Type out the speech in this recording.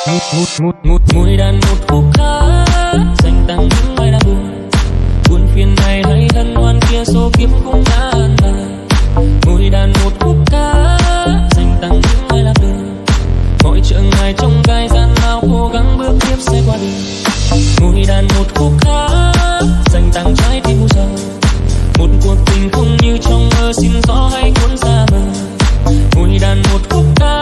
Mùi đàn một khúc hát dành tặng những ai đã buồn, buồn phiền này hay hân hoan kia số kiếp cũng đã an bài. Mùi đàn một khúc hát dành tặng những ai đã buồn, mọi trở ngại trong gai gian lao cố gắng bước tiếp sẽ qua đi. Mùi đàn một khúc hát dành tặng trái tim u sầu, một cuộc tình không như trong mơ xin gió hay cuốn xa bờ. Mùi đàn một khúc hát